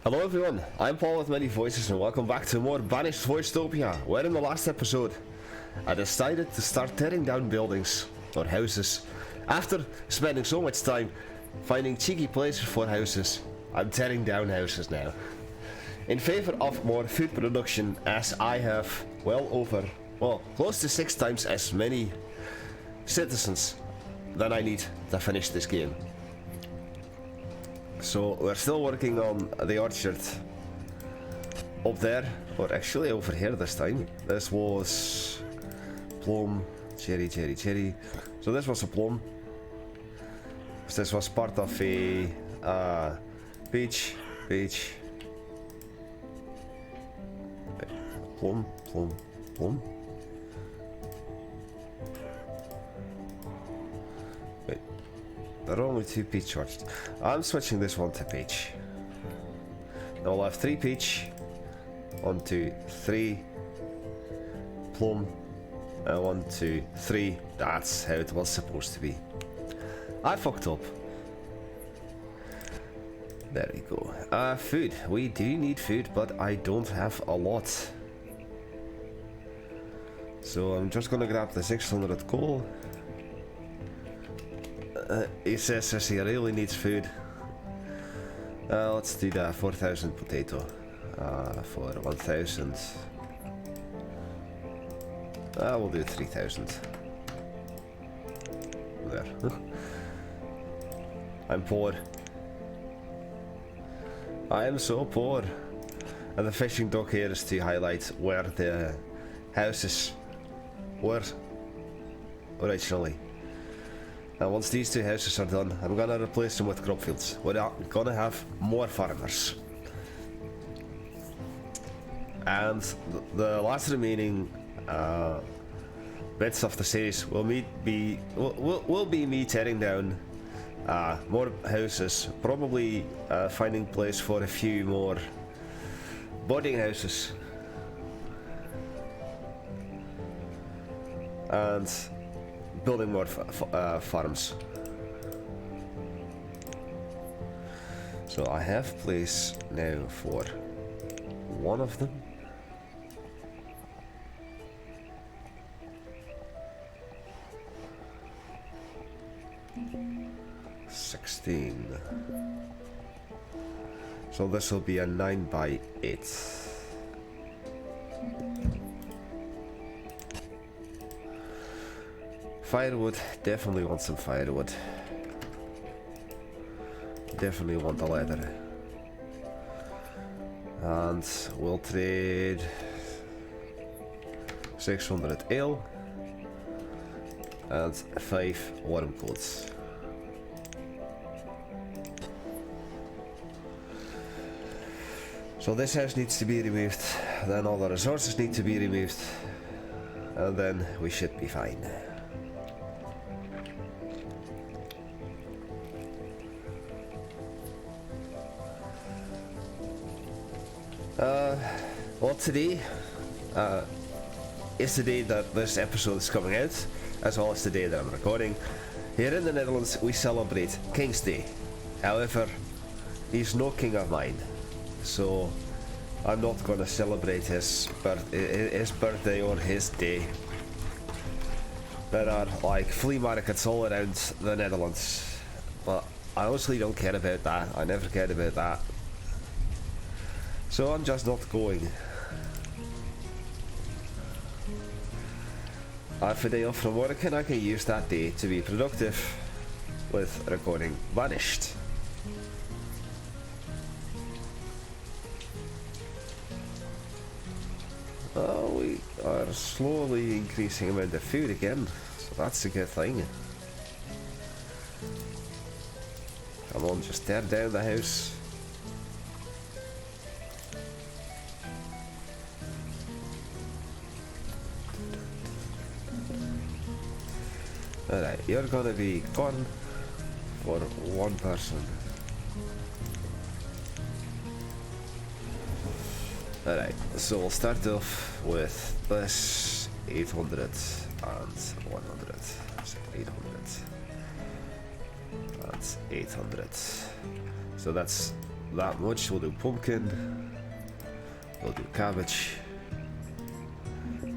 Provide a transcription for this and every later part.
Hello everyone, I'm Paul with many voices and welcome back to more Banished Voicetopia, where in the last episode I decided to start tearing down buildings, or houses. After spending so much time finding cheeky places for houses, I'm tearing down houses now. In favor of more food production, as I have close to 6 times as many citizens than I need to finish this game. So we're still working on the orchard up there, or actually over here this time. This was plum, cherry. So this was a plum. This was part of a peach. Plum. Wait, there are only 2 peach orchards. I'm switching this one to peach. Now I'll have 3 peach, 1, 2, 3 plum, and 1, 2, 3. That's how it was supposed to be. I fucked up. There we go. Food. We do need food, but I don't have a lot. So I'm just gonna grab the 600 coal. He says he really needs food. Let's do that. 4,000 potato. For 1,000. We'll do 3,000. There. I'm poor. I am so poor. And the fishing dock here is to highlight where the houses were originally. And once these 2 houses are done, I'm gonna replace them with crop fields. We're gonna have more farmers. And the last remaining bits of the series will be me tearing down more houses, probably finding place for a few more boarding houses, and building more farms. So I have place now for one of them. So this will be a 9 by 8. Firewood, definitely want some firewood. Definitely want a ladder. And we'll trade 600 ale and 5 worm coats. So this house needs to be removed, then all the resources need to be removed, and then we should be fine. Well, today is the day that this episode is coming out, as well as the day that I'm recording. Here in the Netherlands we celebrate King's Day. However, he's no king of mine, so I'm not gonna celebrate his birthday or his day. There are like flea markets all around the Netherlands, but I honestly don't care about that. I never cared about that. So I'm just not going. I have a day off from work and I can use that day to be productive with recording Banished. We are slowly increasing amount of food again, so that's a good thing. Come on, just tear down the house. Alright, you're gonna be gone for 1 person. Alright, so we'll start off with this 800 and 100. So 800 and 800. So that's that much. We'll do pumpkin. We'll do cabbage.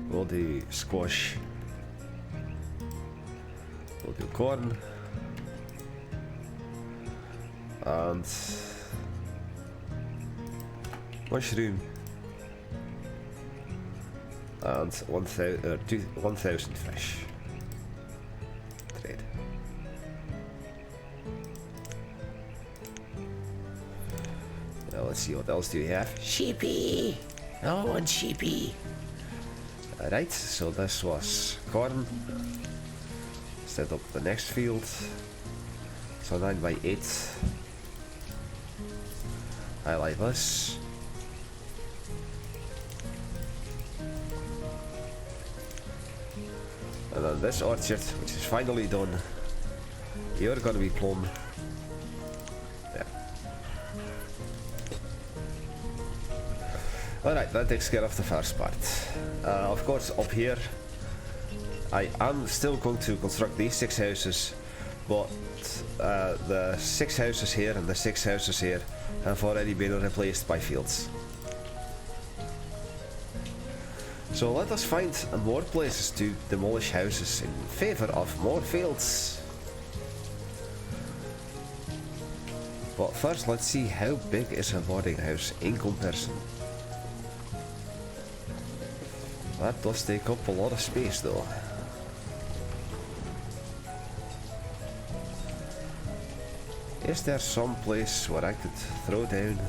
We'll do squash. We'll do corn. And mushroom. And 1,000 fish. Trade. Now let's see, what else do we have? Sheepy! I want sheepy! Alright, so this was corn. Set up the next field. So 9 by 8. I like this. And then this orchard, which is finally done. You're gonna be plum. Yeah. Alright, that takes care of the first part. Of course, up here, I am still going to construct these 6 houses, but the 6 houses here and the 6 houses here have already been replaced by fields. So let us find more places to demolish houses in favor of more fields. But first, let's see how big is a boarding house in comparison. That does take up a lot of space though. Is there some place where I could throw down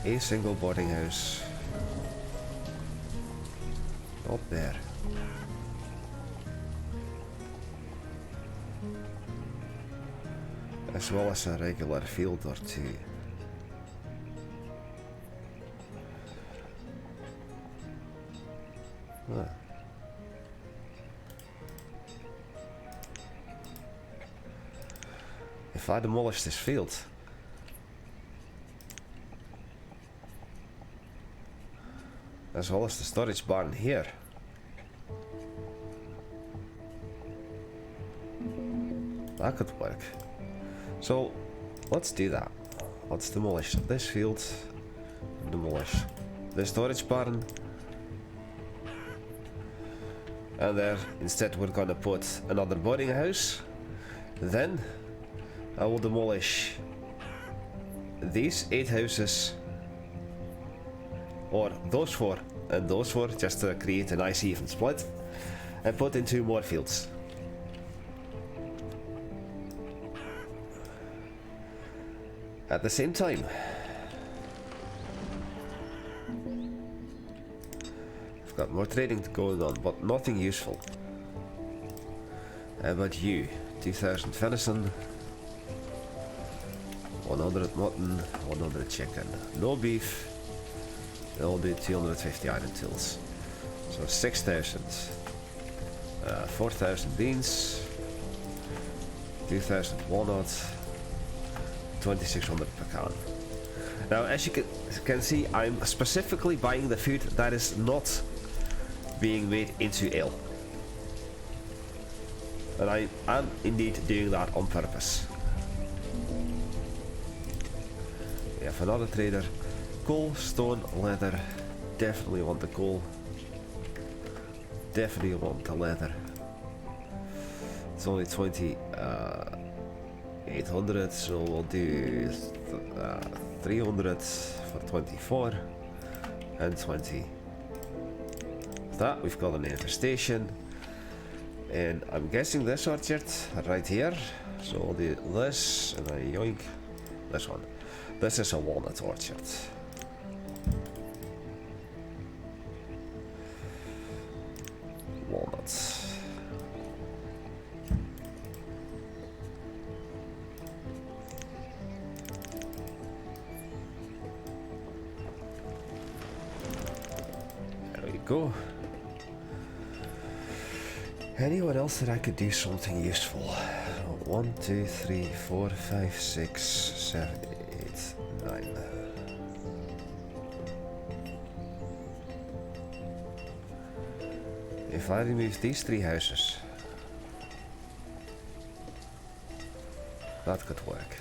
a single boarding house? Up there. As well as a regular field or two. Huh. If I demolish this field, as well as the storage barn here, that could work. So let's do that. Let's demolish this field, demolish the storage barn, and there instead we're gonna put another boarding house. Then I will demolish these 8 houses, or those 4 and those 4, just to create a nice even split, and put in 2 more fields. At the same time, I've got more trading going on, but nothing useful. How about you? 2,000 venison, 100 mutton, 100 chicken. No beef. They'll do 250 iron tools. So 6,000. 4,000 beans. 2,000 walnut. 2,600 pecan. Now, as you can see, I'm specifically buying the food that is not being made into ale. And I am indeed doing that on purpose. We have another trader. Coal, stone, leather. Definitely want the coal. Definitely want the leather. It's only 800, so we'll do 300 for 24 and 20. With that, we've got an infestation, and I'm guessing this orchard right here. So we'll do this and I yoink this one. This is a walnut orchard. Walnuts. There we go. Anyone else that I could do something useful? 1, 2, 3, 4, 5, 6, 7, 8, 9. If I remove these 3 houses, that could work.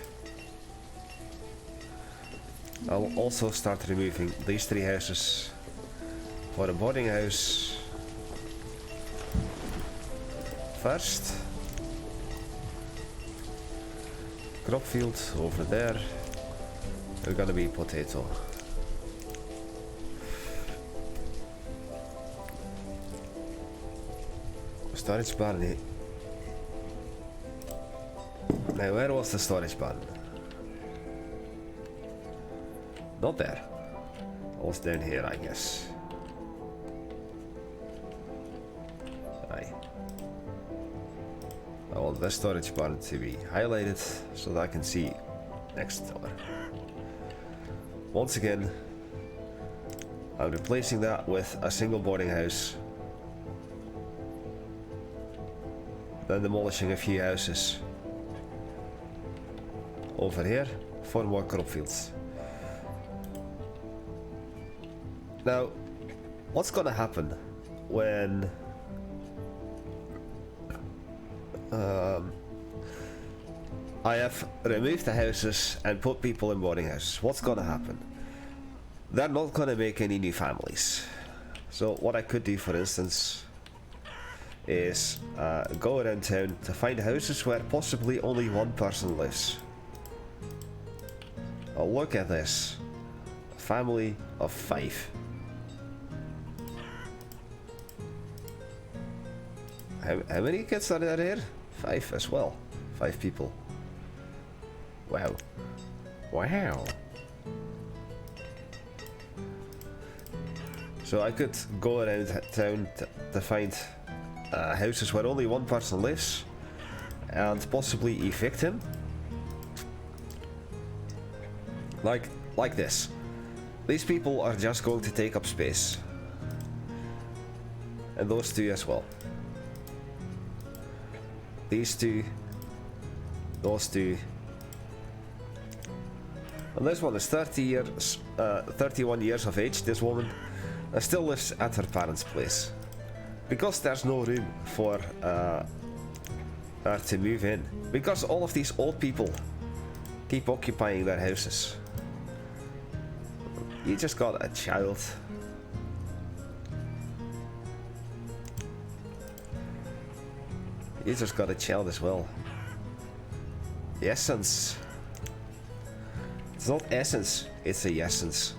I'll also start removing these 3 houses for a boarding house first. Crop field over there. We're gonna be potato. Storage barn. Now, where was the storage barn? Not there. It was down here, I guess. Aye. I want this storage barn to be highlighted so that I can see next door. Once again, I'm replacing that with a single boarding house. Then demolishing a few houses over here for more crop fields. Now, what's gonna happen when I have removed the houses and put people in boarding houses? What's gonna happen? They're not gonna make any new families. So what I could do, for instance, is go around town to find houses where possibly only one person lives. Oh, look at this. A family of 5. How many kids are there here? 5 as well. 5 people. Wow. Wow. So I could go around town to find houses where only one person lives and possibly evict him. Like this. These people are just going to take up space. And those 2 as well. These 2. Those 2. And this one is 31 years of age, this woman. Still lives at her parents' place. Because there's no room for her to move in. Because all of these old people keep occupying their houses. You just got a child. You just got a child as well. Essence. It's not essence, it's a essence.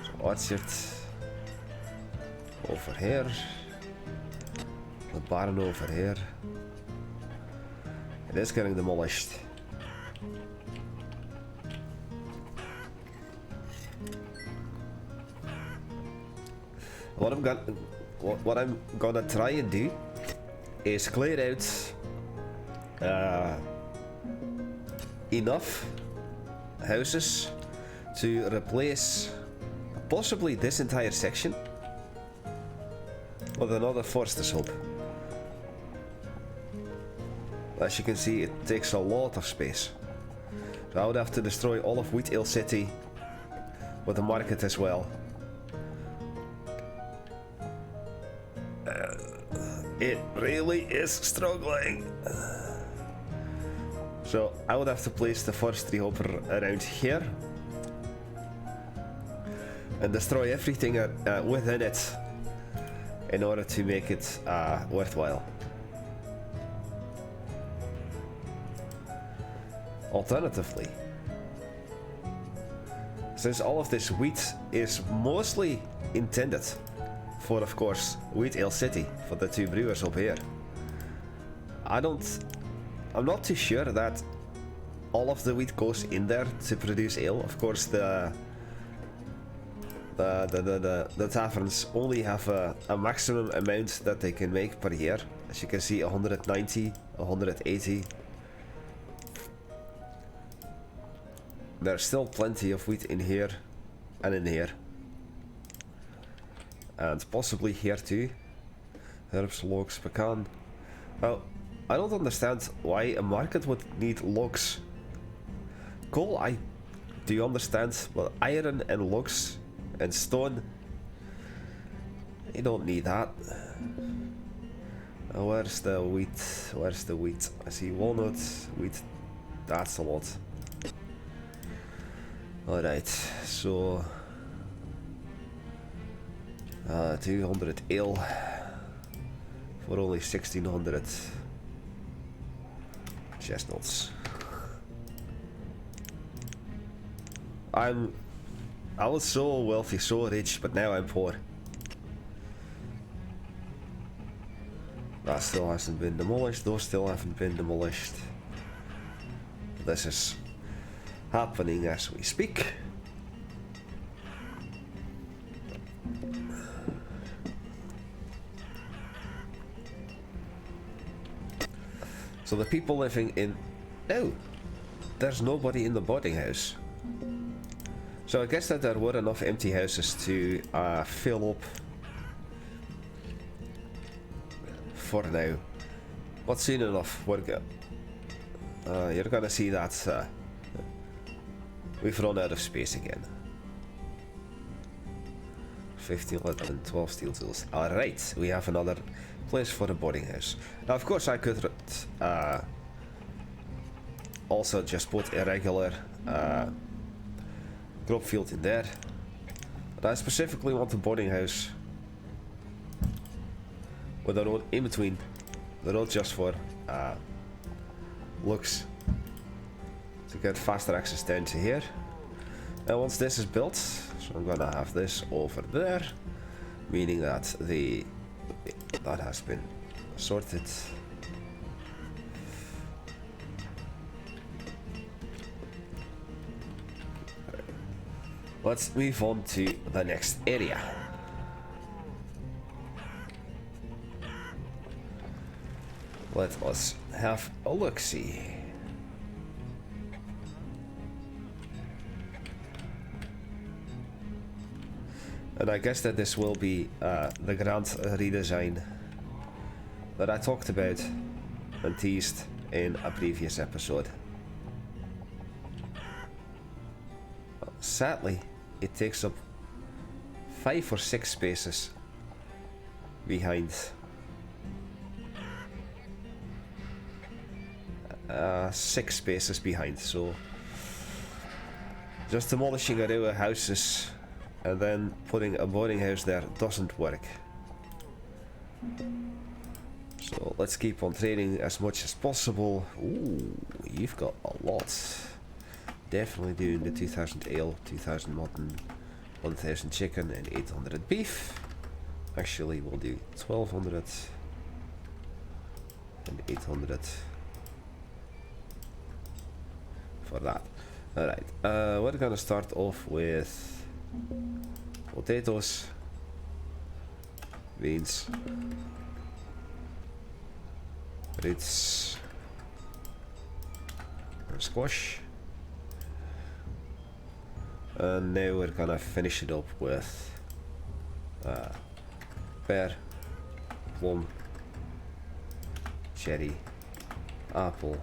So orchard over here. The barn over here. It is getting demolished. What I'm gonna try and do is clear out enough houses to replace possibly this entire section with another forester's hub. As you can see, it takes a lot of space. So I would have to destroy all of Wheat Ale City with the market as well. It really is struggling. So I would have to place the forestry hopper around here and destroy everything within it in order to make it worthwhile. Alternatively, since all of this wheat is mostly intended for, of course, Wheat Ale City, for the 2 brewers up here, I'm not too sure that all of the wheat goes in there to produce ale. Of course, the taverns only have a maximum amount that they can make per year. As you can see, 190, 180. There's still plenty of wheat in here and in here. And possibly here too. Herbs, logs, pecan. Well, I don't understand why a market would need logs. Coal, I do understand, but iron and logs and stone, you don't need that. Where's the wheat? Where's the wheat? I see walnut, wheat. That's a lot. Alright, so 200 ale for only 1600 chestnuts. I was so wealthy, so rich, but now I'm poor. That still hasn't been demolished, those still haven't been demolished. This is happening as we speak. So the people living in... Oh! There's nobody in the boarding house. So I guess that there were enough empty houses to fill up for now. But soon enough, you're gonna see that we've run out of space again. 15, 11, 12 steel tools. Alright, we have another place for a boarding house. Now of course I could also just put a regular crop field in there. But I specifically want a boarding house with a road in between. The road just for looks, to get faster access down to here. And once this is built, so I'm gonna have this over there, meaning that that has been sorted. Let's move on to the next area. Let us have a look-see. And I guess that this will be the grand redesign that I talked about and teased in a previous episode. Sadly, it takes up 5 or 6 spaces behind. 6 spaces behind, so just demolishing a row of houses and then putting a boarding house there doesn't work. So let's keep on trading as much as possible. Ooh, you've got a lot. Definitely doing the 2000 ale, 2000 mutton, 1000 chicken and 800 beef. Actually, we'll do 1200 and 800 for that. Alright, we're gonna start off with potatoes, beans, roots, and squash. And now we're gonna finish it up with pear, plum, cherry, apple,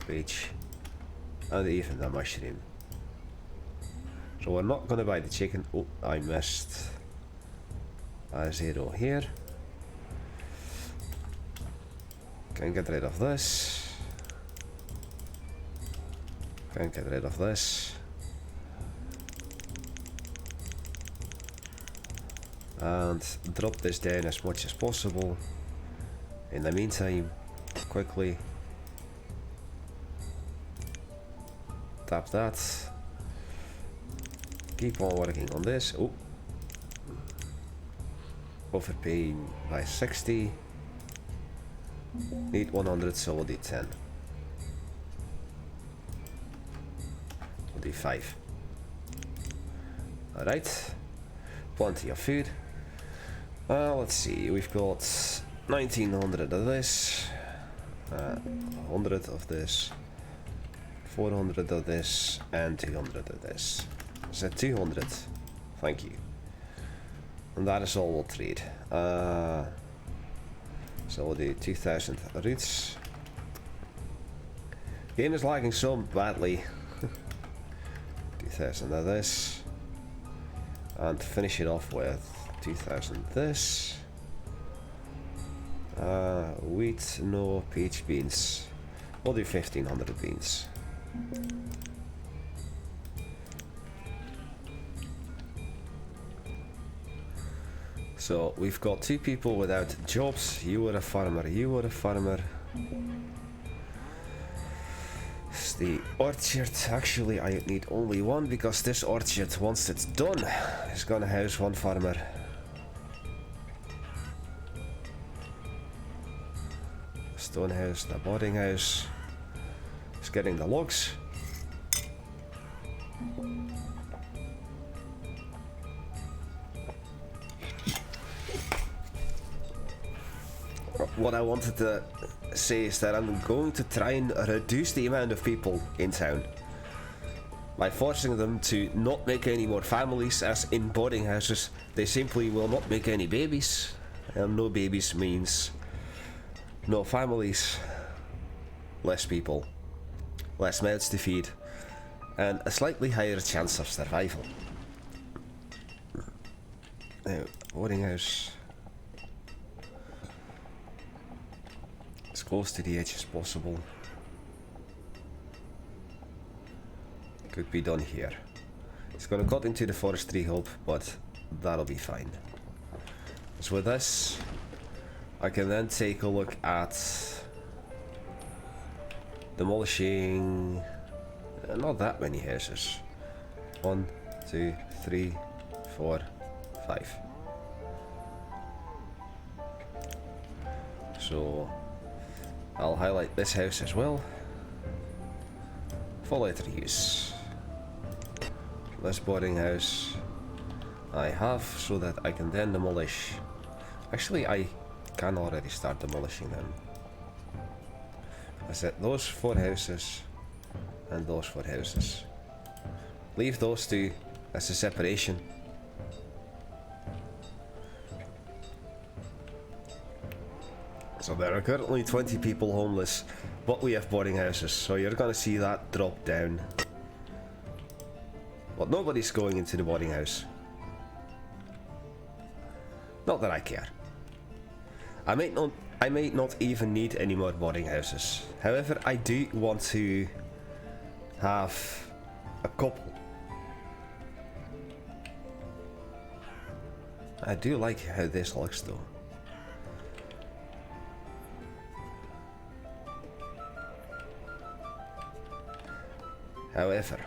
peach, and even the mushroom. So we're not gonna buy the chicken. Oh, I missed a 0 here. Can get rid of this. Can get rid of this. And drop this down as much as possible. In the meantime, quickly tap that. Keep on working on this. Oh, overpaying by 60. Need 100, so we'll do 10. We'll do 5. Alright, plenty of food. Let's see, we've got 1900 of this, 100 of this, 400 of this, and 200 of this. Is that 200? Thank you. And that is all we'll trade. So we'll do 2000 roots. Game is lagging so badly. 2000 of this. And finish it off with 2000 this. Wheat, no, peach, beans. We'll do 1500 beans. So we've got 2 people without jobs. You were a farmer, you were a farmer. It's the orchard. Actually, I need only 1 because this orchard, once it's done, is gonna house 1 farmer. Stone house, the boarding house. It's getting the logs. What I wanted to say is that I'm going to try and reduce the amount of people in town by forcing them to not make any more families, as in boarding houses they simply will not make any babies, and no babies means no families, less people, less mouths to feed, and a slightly higher chance of survival. Now, boarding house as close to the edge as possible. Could be done here. It's gonna cut into the forestry hub, but that'll be fine. So with this, I can then take a look at demolishing not that many houses. 1, 2, 3, 4, 5. So I'll highlight this house as well. For later use. This boarding house I have so that I can then demolish. Actually, I can already start demolishing them. I set those 4 houses and those 4 houses. Leave those 2 as a separation. So there are currently 20 people homeless, but we have boarding houses, so you're gonna see that drop down. But nobody's going into the boarding house. Not that I care. I may not even need any more boarding houses. However, I do want to have a couple. I do like how this looks though. However,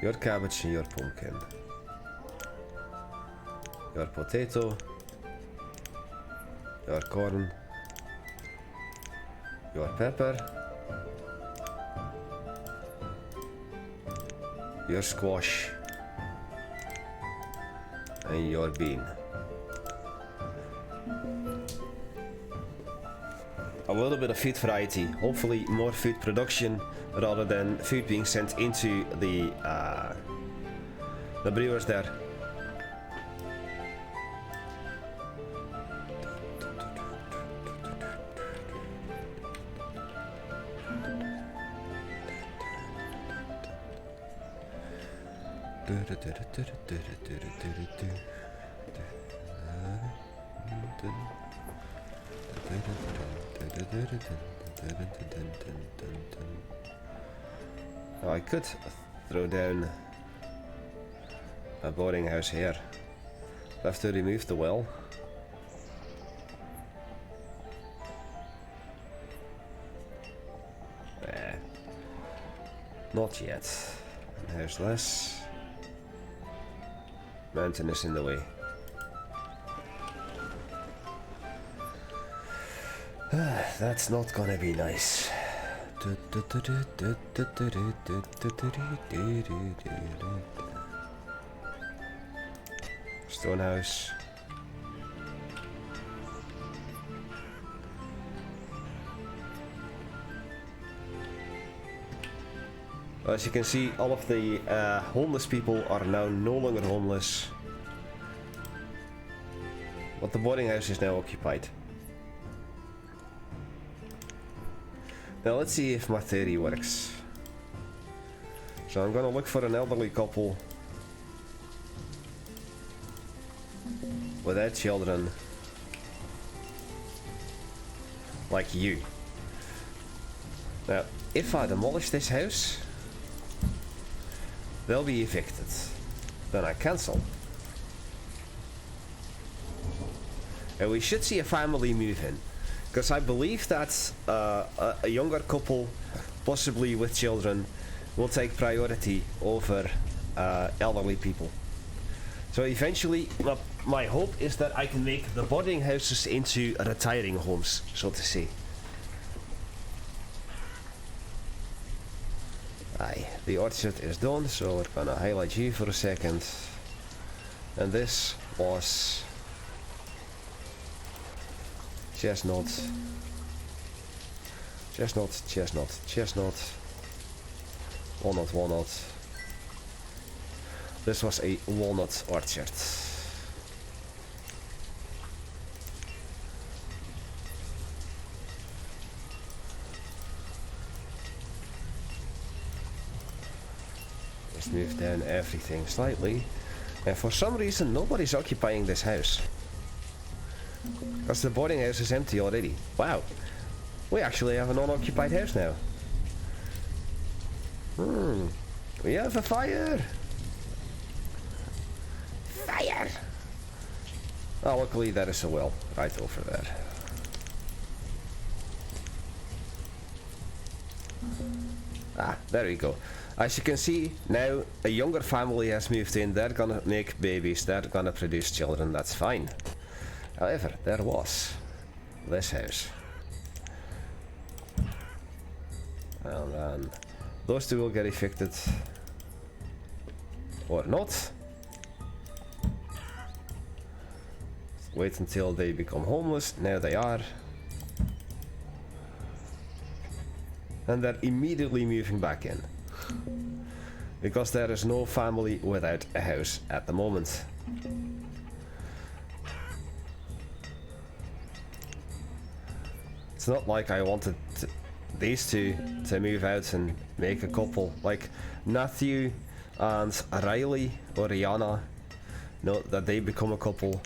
your cabbage and your pumpkin, your potato, your corn, your pepper, your squash, and your bean. A little bit of food variety, hopefully more food production rather than food being sent into the brewers there. I could throw down a boarding house here. I have to remove the well. Not yet. There's less. Mountain is in the way. That's not gonna be nice. Stone house. As you can see, all of the homeless people are now no longer homeless, but the boarding house is now occupied. Now let's see if my theory works. So I'm gonna look for an elderly couple without children, like you. Now, if I demolish this house, they'll be evicted. Then I cancel. and we should see a family move in, because I believe that a younger couple, possibly with children, will take priority over elderly people. So eventually, my hope is that I can make the boarding houses into retiring homes, so to say. Aye, the orchard is done, so we're gonna highlight you for a second. And this was chestnut, chestnut, chestnut, chestnut, walnut, walnut. This was a walnut orchard. Let's move down everything slightly. And for some reason nobody's occupying this house. Because the boarding house is empty already. Wow. We actually have an unoccupied house now. We have a fire! Fire! Oh, luckily there is a well right over there. Ah, there we go. As you can see, now a younger family has moved in. They're gonna make babies, they're gonna produce children, that's fine. However, there was this house. And then those two will get evicted. Or not. Wait until they become homeless. Now they are. And they're immediately moving back in. Because there is no family without a house at the moment. It's not like I wanted these two to move out and make a couple. Like Matthew and Riley or Rihanna, no, that they become a couple.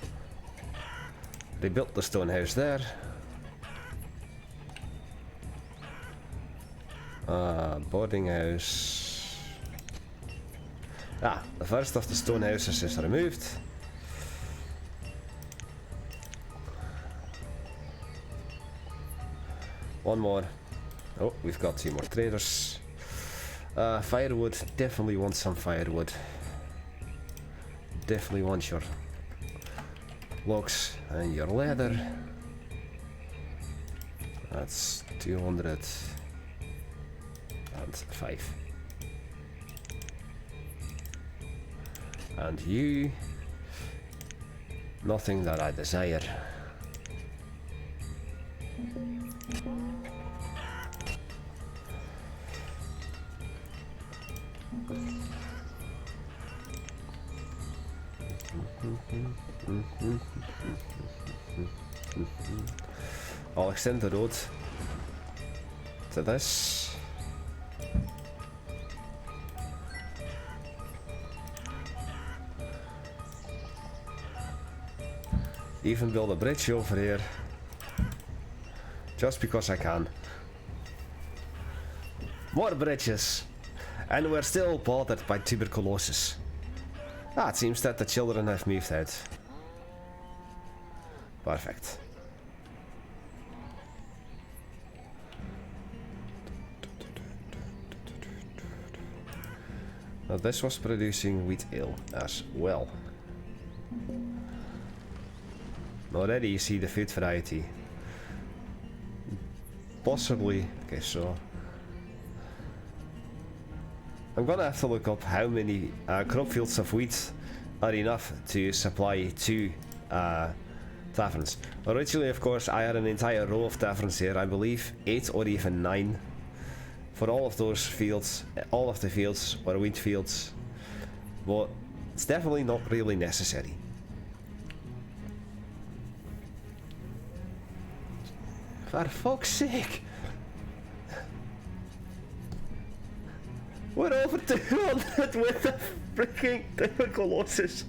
They built the stone house there. Boarding house. Ah, the first of the stone houses is removed. One more. Oh, we've got 2 more traders. Firewood, definitely want some firewood. Definitely want your logs and your leather. That's 205. And you, nothing that I desire. I'll extend the road to this. Even build a bridge over here. Just because I can. More bridges. And we're still bothered by tuberculosis. Ah, it seems that the children have moved out. Perfect. Now this was producing wheat ale as well. Already you see the food variety. Possibly, okay, so I'm gonna have to look up how many crop fields of wheat are enough to supply 2 taverns. Originally, of course, I had an entire row of taverns here, I believe 8 or even 9 for all of those fields, all of the fields or wheat fields, but it's definitely not really necessary. For fuck's sake! We're over 200 with the freaking tuberculosis.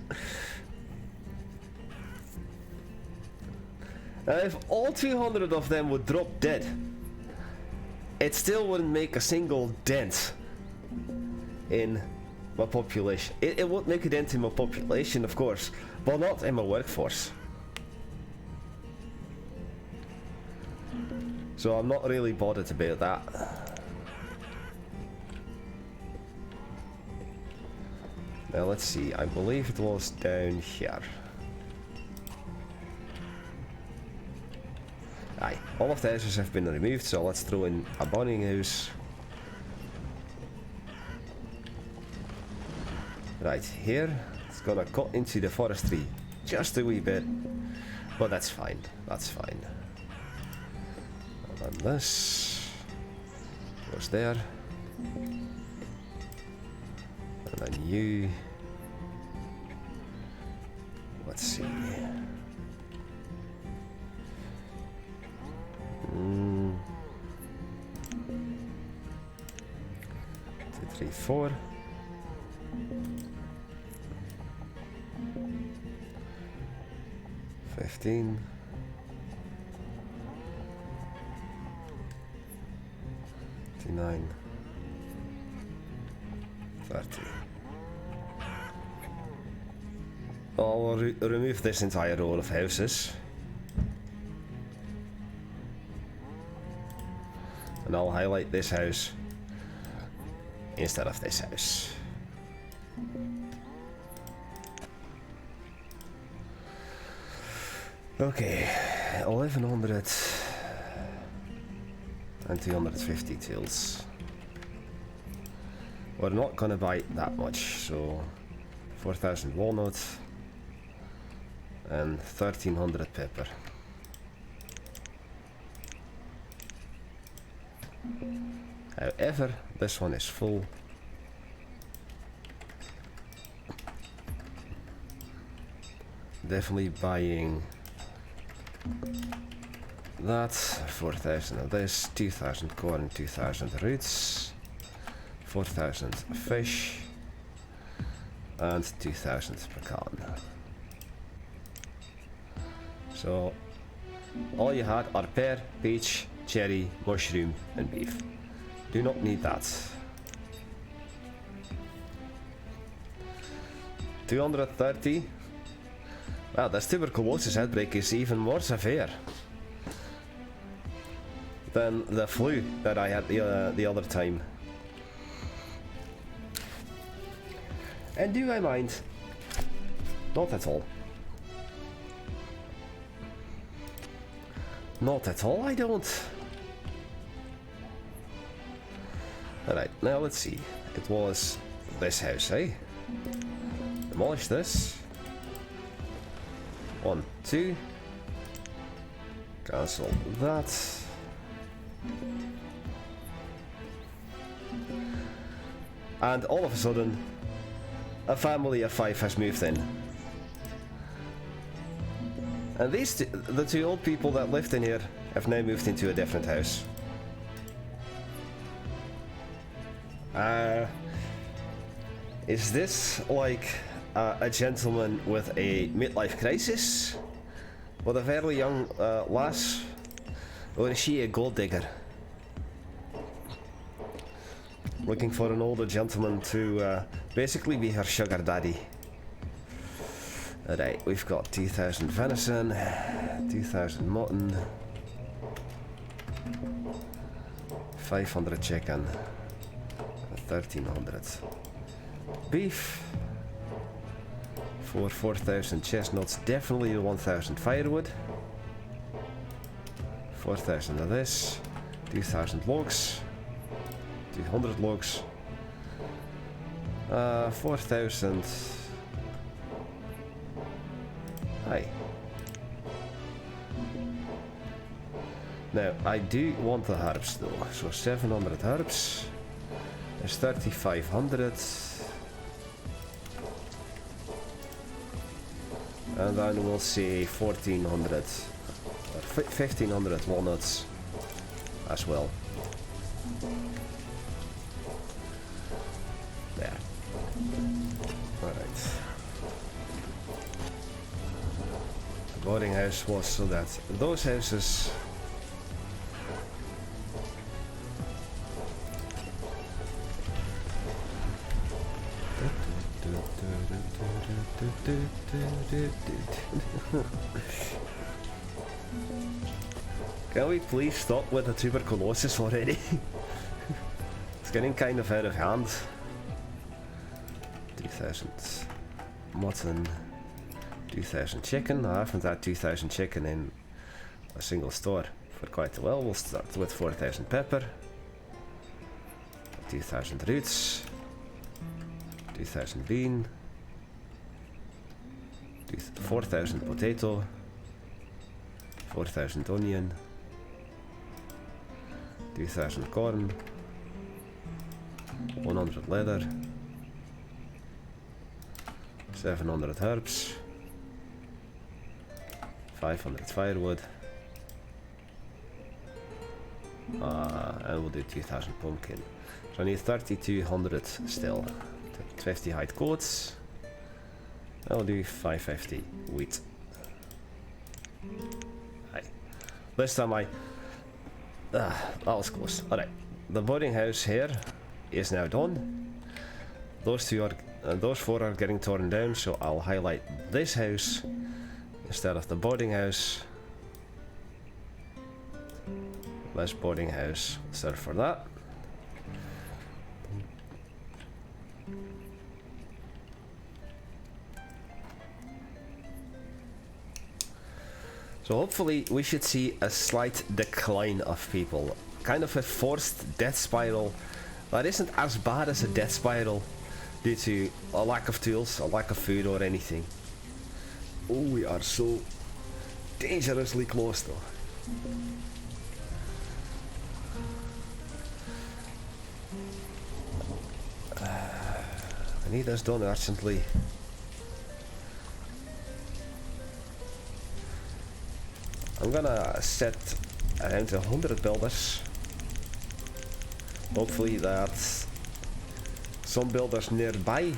If all 200 of them would drop dead, it still wouldn't make a single dent in my population. It would make a dent in my population, of course, but not in my workforce. So I'm not really bothered about that. Now let's see, I believe it was down here. Aye, all of the houses have been removed, so let's throw in a burning house. Right here, it's gonna cut into the forestry just a wee bit, but that's fine, that's fine. And then this goes there, and then you, let's see. 2, 3, 4. $15. 29. 30. I'll remove this entire row of houses. And I'll highlight this house instead of this house. Okay, 1100 and 250 tools. We're not gonna buy that much, so 4000 walnut and 1300 pepper. However, this one is full. Definitely buying that, 4000 of this, 2000 corn, 2000 roots, 4000 fish, and 2000 pecan. So, all you had are pear, peach, cherry, mushroom, and beef. Do not need that. 230. Well, this tuberculosis outbreak is even more severe than the flu that I had the other time. And do I mind? Not at all. Not at all, I don't. Alright, now let's see. It was this house, eh? Demolish this. 1, 2. Cancel that. And all of a sudden, a family of 5 has moved in. And the 2 old people that lived in here have now moved into a different house. Is this like a gentleman with a midlife crisis? With a fairly young lass? Or is she a gold digger? Looking for an older gentleman to basically be her sugar daddy. Alright, we've got 2000 venison, 2000 mutton, 500 chicken, 1300 beef, for 4000 chestnuts, definitely the 1000 firewood, 4000 of this, 2000 logs, 200 logs, 4000. Hi. Now, I do want the herbs though, so 700 herbs is 3500. And then we'll say 1400 or 1500 walnuts as well. There. Alright. The boarding house was so that those houses Can we please stop with the tuberculosis already? It's getting kind of out of hand. 2000 mutton, 2000 chicken. I haven't had 2000 chicken in a single store for quite a while. We'll start with 4000 pepper, 2000 roots, 2000 bean, 4000 potato, 4000 onion, 2000 corn, 100 leather, 700 herbs, 500 firewood, and we'll do 2000 pumpkin. So I need 3200 still. 50 hide goats. I'll do 550 wheat. Aye. This time that was close. Alright, the boarding house here is now done. Those four are getting torn down, so I'll highlight this house instead of the boarding house. This boarding house, serve for that. So hopefully we should see a slight decline of people. Kind of a forced death spiral that isn't as bad as a death spiral due to a lack of tools, a lack of food or anything. Oh, we are so dangerously close though. I need this done urgently. I'm gonna set around 100 builders. Hopefully that some builders nearby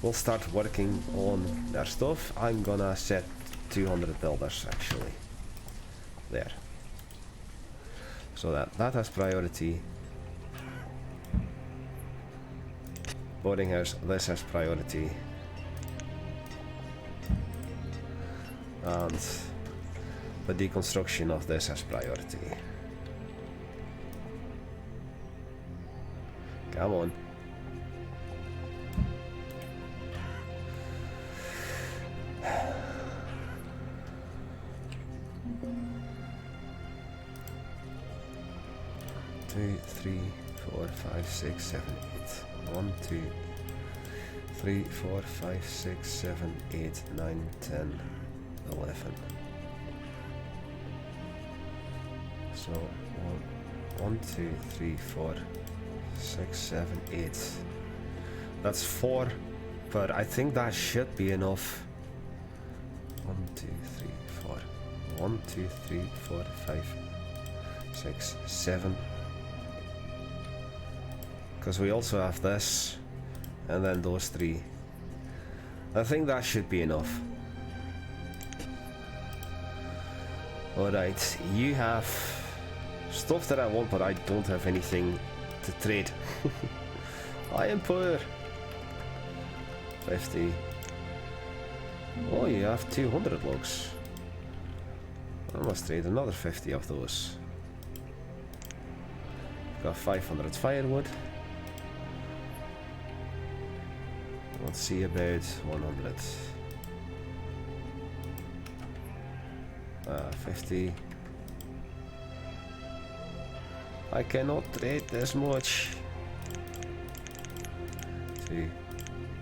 will start working on their stuff. I'm gonna set 200 builders actually. There. So that has priority. Boarding house, this has priority. And the deconstruction of this has priority. Come on. Two, three, 4, 5, 6, 7, 8. 1, 2, 3, 4, 5, 6, 7, 8, 9, 10, 11. So 1, 2, 3, 4, 6, 7, 8. That's 4, but I think that should be enough. 1, 2, 3, 4. 1, 2, 3, 4, 5, 6, 7. Because we also have this, and then those 3. I think that should be enough. Alright, you have stuff that I want, but I don't have anything to trade. I am poor. 50. Oh, you have 200 logs. I must trade another 50 of those. Got 500 firewood. Let's see about 100. 50. I cannot trade this much. 2.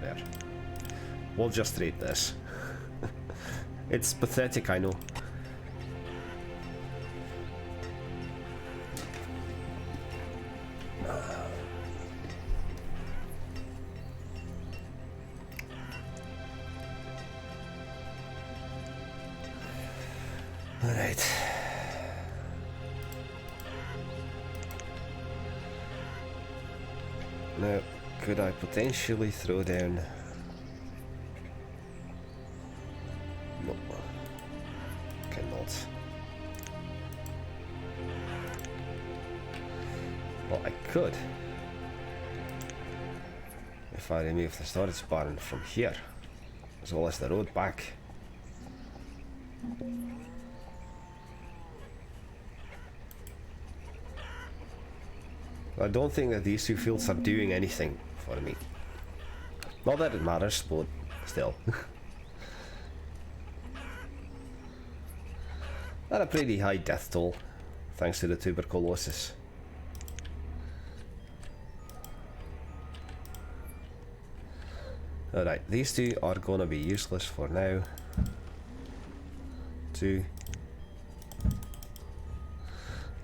There. We'll just trade this. It's pathetic, I know. Alright. Now, could I potentially throw down... No. Cannot. Well, I could. If I remove the storage barn from here, as well as the road back. I don't think that these two fields are doing anything for me. Not that it matters, but still. At a pretty high death toll, thanks to the tuberculosis. Alright, these two are gonna be useless for now. 2.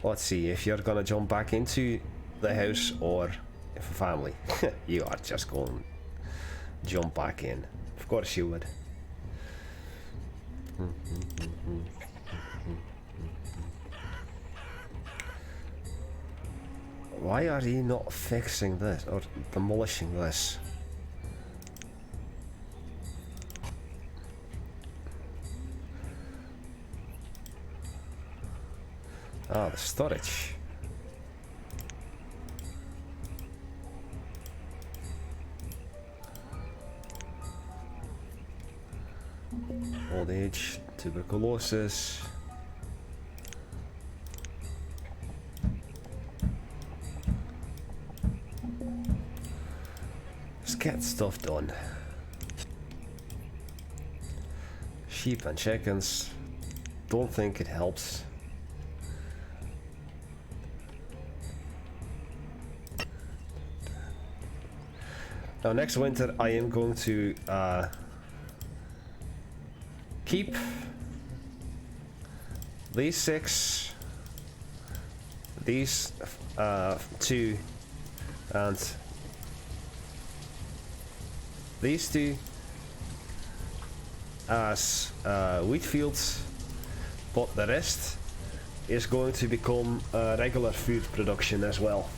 Let's see if you're gonna jump back into the house or if a family. You are just going to jump back in. Of course you would. Why are you not fixing this or demolishing this? Ah, the storage. Old age, tuberculosis. Just get stuff done. Sheep and chickens. Don't think it helps. Now next winter I am going to keep these 6, these 2, and these 2 as wheat fields, but the rest is going to become regular food production as well.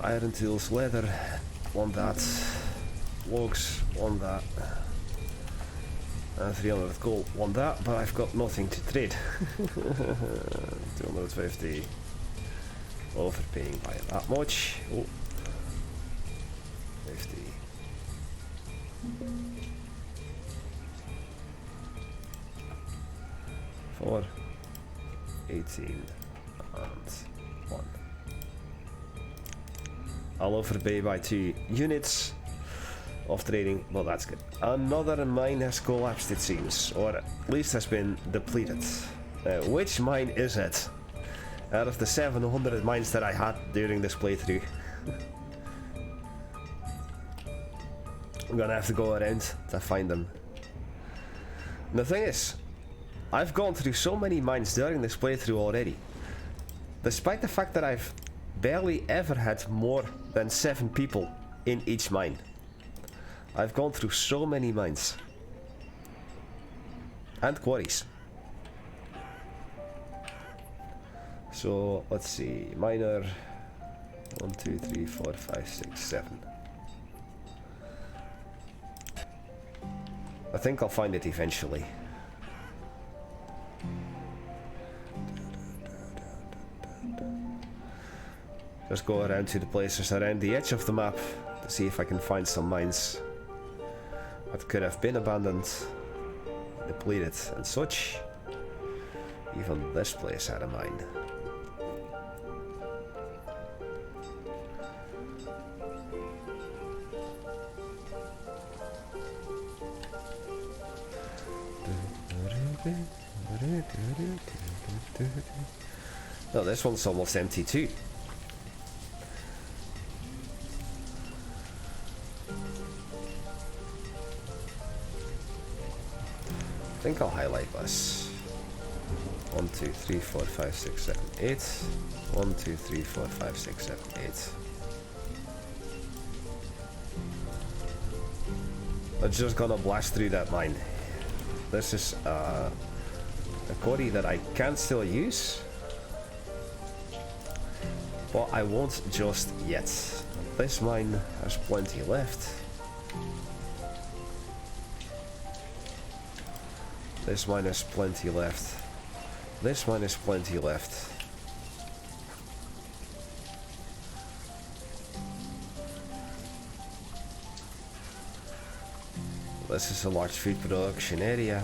Iron tools, leather, want that. Logs, want that. 300 gold, want that, but I've got nothing to trade. 250. Overpaying by that much. Oh. 50. 4. 18. And 1. I'll overpay by 2 units of trading, well that's good. Another mine has collapsed it seems, or at least has been depleted. Which mine is it? Out of the 700 mines that I had during this playthrough. I'm gonna have to go around to find them. And the thing is, I've gone through so many mines during this playthrough already. Despite the fact that I've barely ever had more than 7 people in each mine. I've gone through so many mines. And quarries. So, let's see. Miner. 1, 2, 3, 4, 5, 6, 7. I think I'll find it eventually. Just go around to the places around the edge of the map to see if I can find some mines that could have been abandoned, depleted and such. Even this place had a mine. Oh, this one's almost empty too. I think I'll highlight this. 1, 2, 3, 4, 5, 6, 7, 8. 1, 2, 3, 4, 5, 6, 7, 8. I'm just gonna blast through that mine. This is a quarry that I can still use, but I won't just yet. This mine has plenty left. This mine has plenty left. This mine has plenty left. this is a large food production area.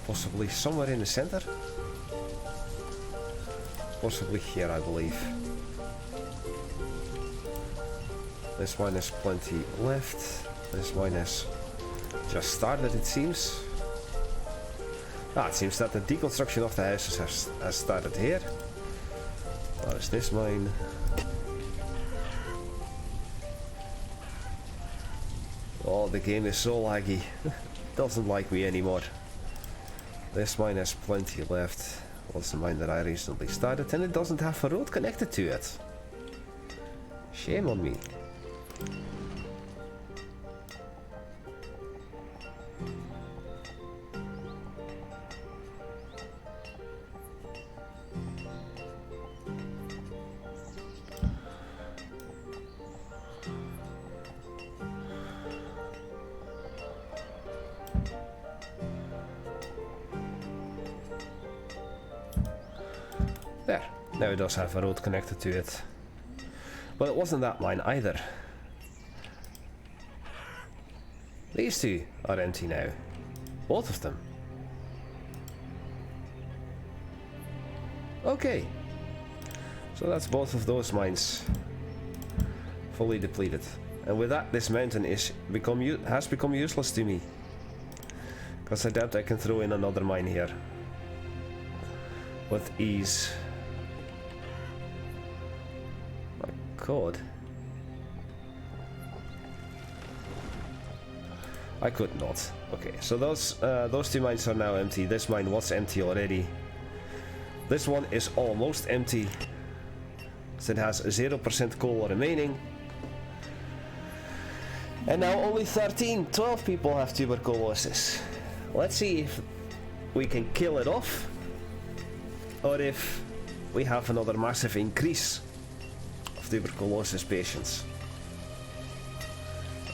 Possibly somewhere in the center. Possibly here, I believe. This one has plenty left. This one has just started, it seems. It seems that the deconstruction of the houses has started here. What is this mine? Oh, the game is so laggy. Doesn't like me anymore. This mine has plenty left. Was the mine that I recently started, and it doesn't have a road connected to it. Shame on me. There, now it does have a road connected to it. But it wasn't that mine either. These two are empty now. Both of them. Okay. So that's both of those mines fully depleted. And with that, this mountain has become useless to me. Because I doubt I can throw in another mine here with ease. My god. I could not. Okay, so those two mines are now empty. This mine was empty already. This one is almost empty. So it has 0% coal remaining. And now only 12 people have tuberculosis. Let's see if we can kill it off, or if we have another massive increase of tuberculosis patients.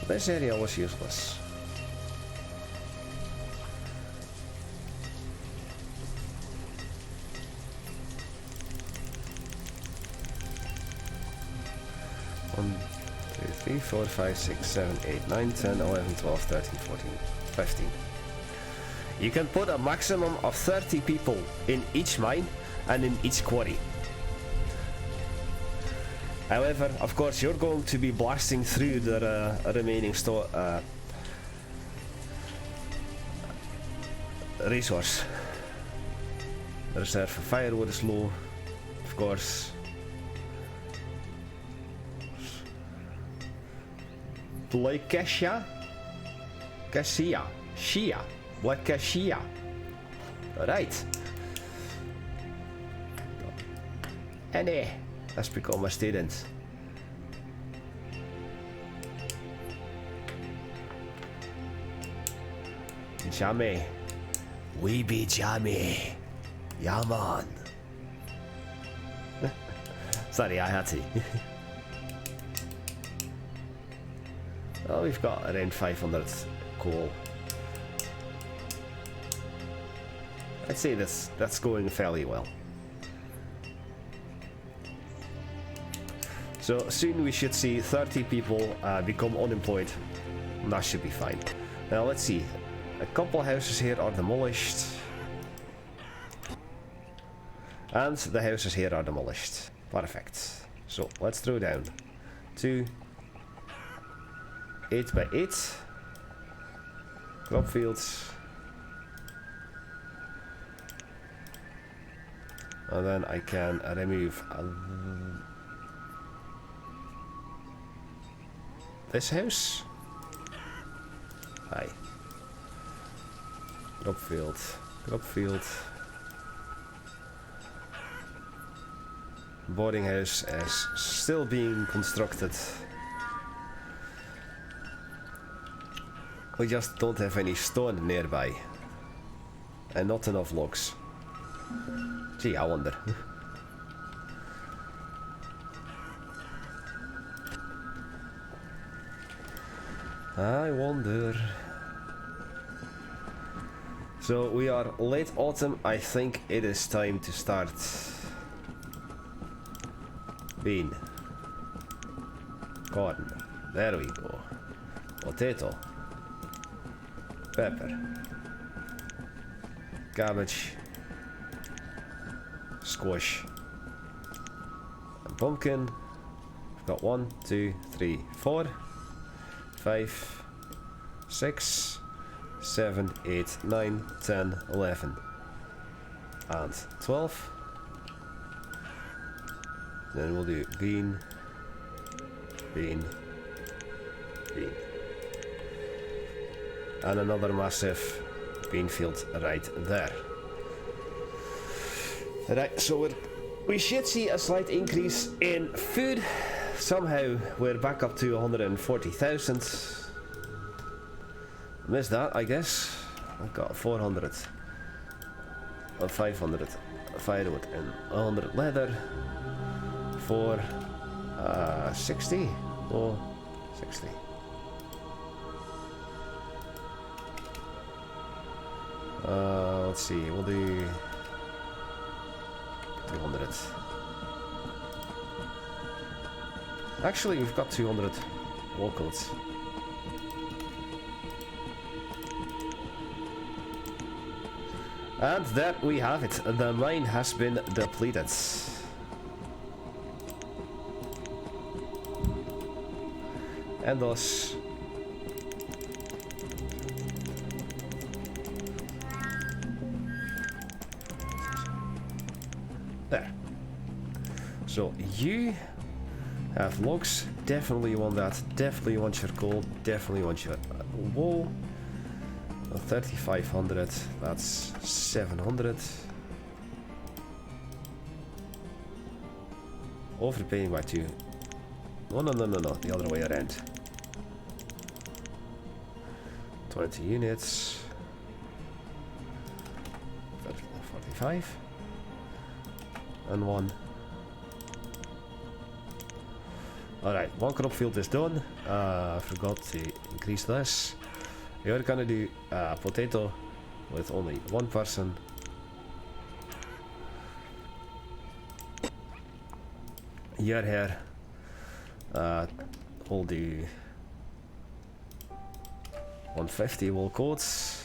This area was useless. One, 2, 3, 4, 5, 6, 7, 8, 9, 10, 11, 12, 13, 14, 15. You can put a maximum of 30 people in each mine and in each quarry. However, of course, you're going to be blasting through the remaining resource. The reserve for firewood is low, of course. Black Cassia? Cassia. Shia. Black Cassia. Alright. And let's become a student. Jammy. We be jammy. Yeah, man. Sorry, I had to. Oh, we've got around 500 coal. I'd say that's going fairly well. So soon we should see 30 people become unemployed. And that should be fine. Now let's see. A couple houses here are demolished. And the houses here are demolished. Perfect. So let's throw down 2 8x8 crop fields. And then I can remove this house. Hi. Crop field. Crop field. Boarding house is still being constructed. We just don't have any stone nearby. And not enough logs. Gee, I wonder. I wonder. So we are late autumn. I think it is time to start bean. Corn. There we go. potato, pepper, cabbage, squash, and pumpkin. We've got 1, 2, 3, 4, 5, 6, 7, 8, 9, 10, 11, and 12. Then we'll do bean, bean, bean. And another massive bean field right there. Right, so we should see a slight increase in food. Somehow we're back up to 140,000. Missed that, I guess. I've got 400 or 500 firewood and 100 leather for 60 or 60. Let's see, we'll do 200. Actually, we've got 200 wool coats. And there we have it. The mine has been depleted. And thus there. So you have logs, definitely want that, definitely want your coal, definitely want your wool. 3,500, that's 700. Overpaying by 2. No, the other way around. 20 units. 45. And 1. Alright, 1 crop field is done. I forgot to increase this. We are gonna do potato with only 1 person. Here, we'll do 150 wool coats,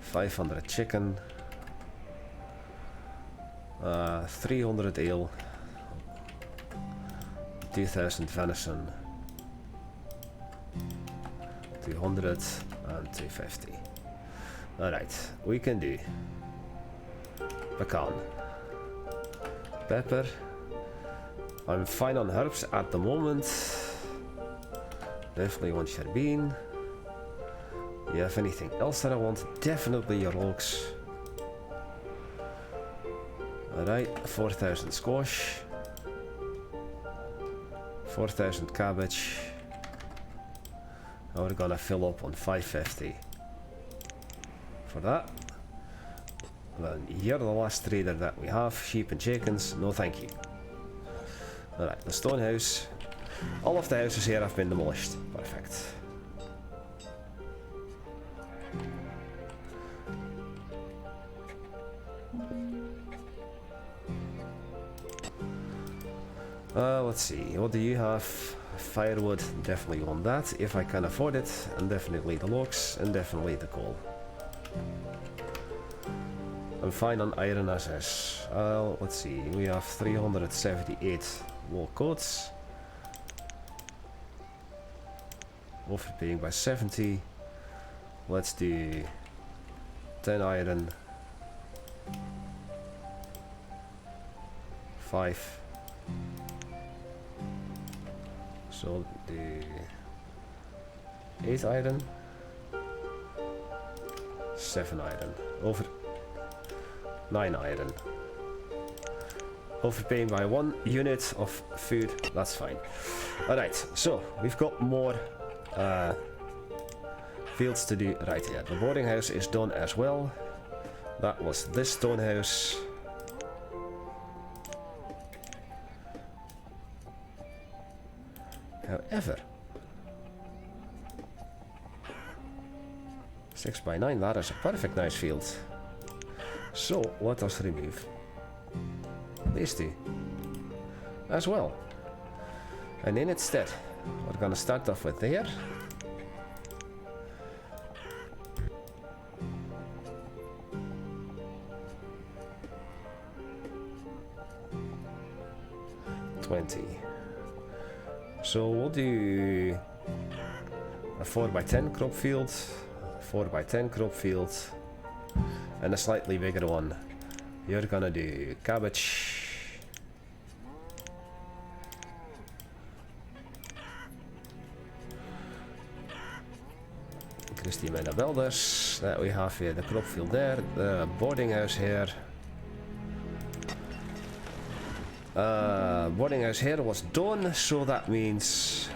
500 chicken, 300 ale, 2000 venison, 200 and 250. Alright, we can do pecan, pepper. I'm fine on herbs at the moment. Definitely want your bean. You have anything else that I want? Definitely your logs. Alright, 4,000 squash, 4,000 cabbage. Now we're gonna fill up on 550 for that. Then you're the last trader that we have. Sheep and chickens, no thank you. Alright, the stone house. All of the houses here have been demolished. Perfect. Let's see, what do you have? Firewood, definitely want that if I can afford it, and definitely the logs, and definitely the coal. I'm fine on iron as is. Let's see, we have 378 wool coats. Overpaying by 70. Let's do 10 iron, 5. So the 8 iron, 7 iron, over 9 iron. Overpaying by 1 unit of food, that's fine. Alright, so we've got more fields to do right here. The boarding house is done as well. That was this stone house. However, 6 by 9, that is a perfect nice field. So let us remove these 2 as well. And in its stead, we're gonna start off with there. 20. So we'll do a 4x10 crop field, 4x10 crop field, and a slightly bigger one. You're gonna do cabbage. Increase the amount of builders that we have here. The crop field there, the boarding house here. Boarding house here was done, so that means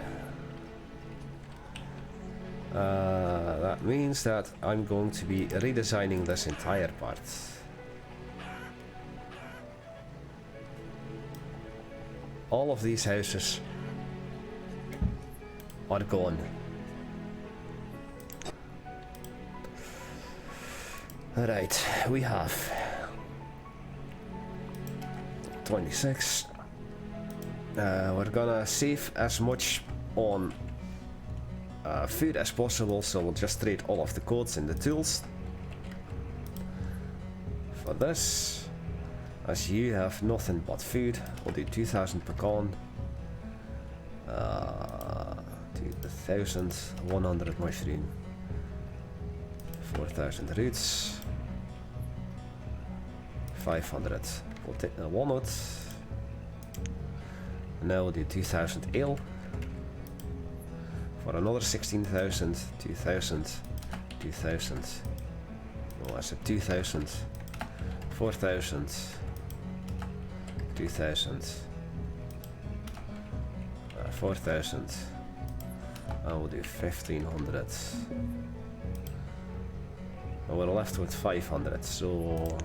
that I'm going to be redesigning this entire part. All of these houses are gone. Alright, we have 26. We're gonna save as much on food as possible, so we'll just trade all of the codes and the tools for this. As you have nothing but food, we'll do 2,000 pecan, 2,100 mushroom, 4,000 roots, 500 walnut. Now we'll do 2,000 ale for another 16,000, 2,000, 2,000. Oh, I said 2,000, 4,000, 2,000, 4,000. I will do 1,500. And we're left with 500, so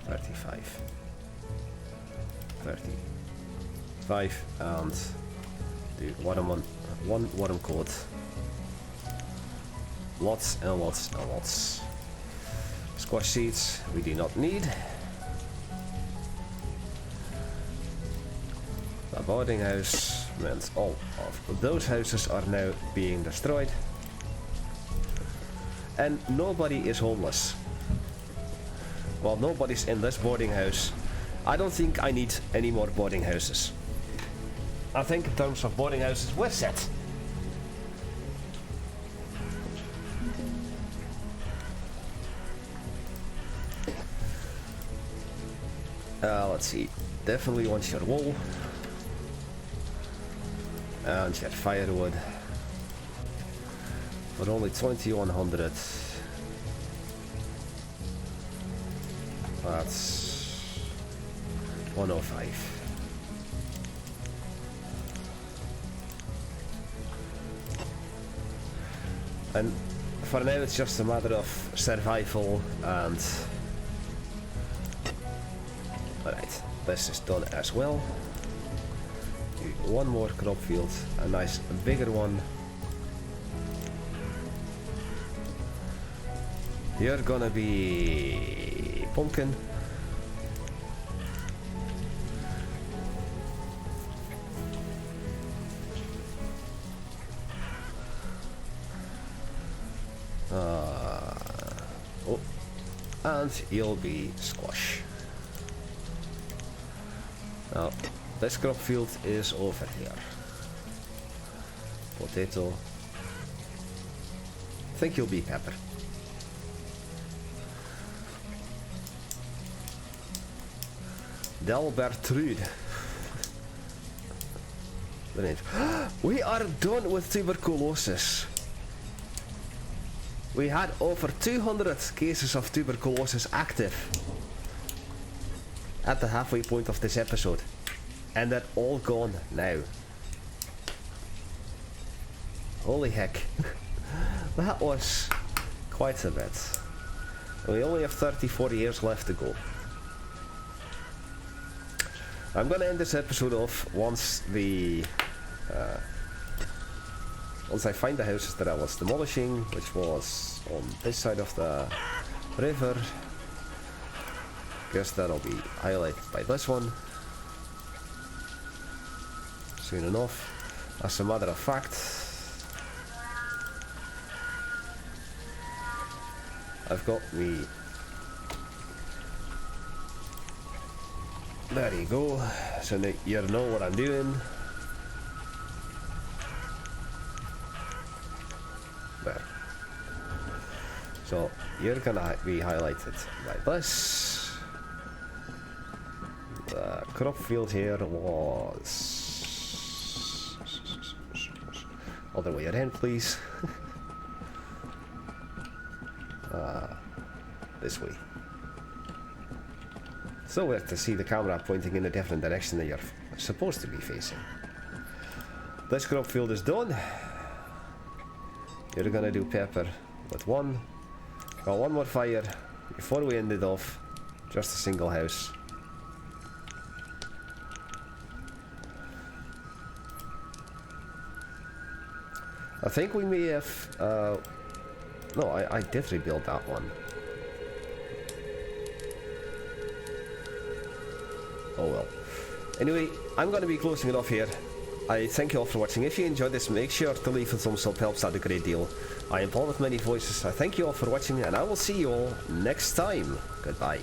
35, 35, and do one worm code. Lots and lots and lots. Squash seeds we do not need. The boarding house meant all of those houses are now being destroyed. And nobody is homeless. Well, nobody's in this boarding house. I don't think I need any more boarding houses. I think in terms of boarding houses, we're set. Let's see. Definitely want your wool. And your firewood. For only 2,100. That's 105. And for now it's just a matter of survival and... Alright, this is done as well. Do one more crop field, a nice bigger one. You're gonna be pumpkin. Oh, and you'll be squash. Now, this crop field is over here. Potato. I think you'll be pepper. Delbertrude. We are done with tuberculosis. We had over 200 cases of tuberculosis active at the halfway point of this episode, and they're all gone now. Holy heck. That was quite a bit. We only have 34 years left to go. I'm gonna end this episode off once I find the houses that I was demolishing, which was on this side of the river. Guess that'll be highlighted by this one soon enough. As a matter of fact, I've got me There you go. So now you know what I'm doing. There. So you're gonna be highlighted by this. The crop field here was other way around, please. This way. So we have to see the camera pointing in a different direction that you're supposed to be facing. This crop field is done. You're gonna do pepper with one. Got one more fire before we end it off. Just a single house. I think we may have... no, I did rebuild that one. Oh well. Anyway, I'm going to be closing it off here. I thank you all for watching. If you enjoyed this, make sure to leave a thumbs up, helps out a great deal. I am Paul with many voices. I thank you all for watching, and I will see you all next time. Goodbye.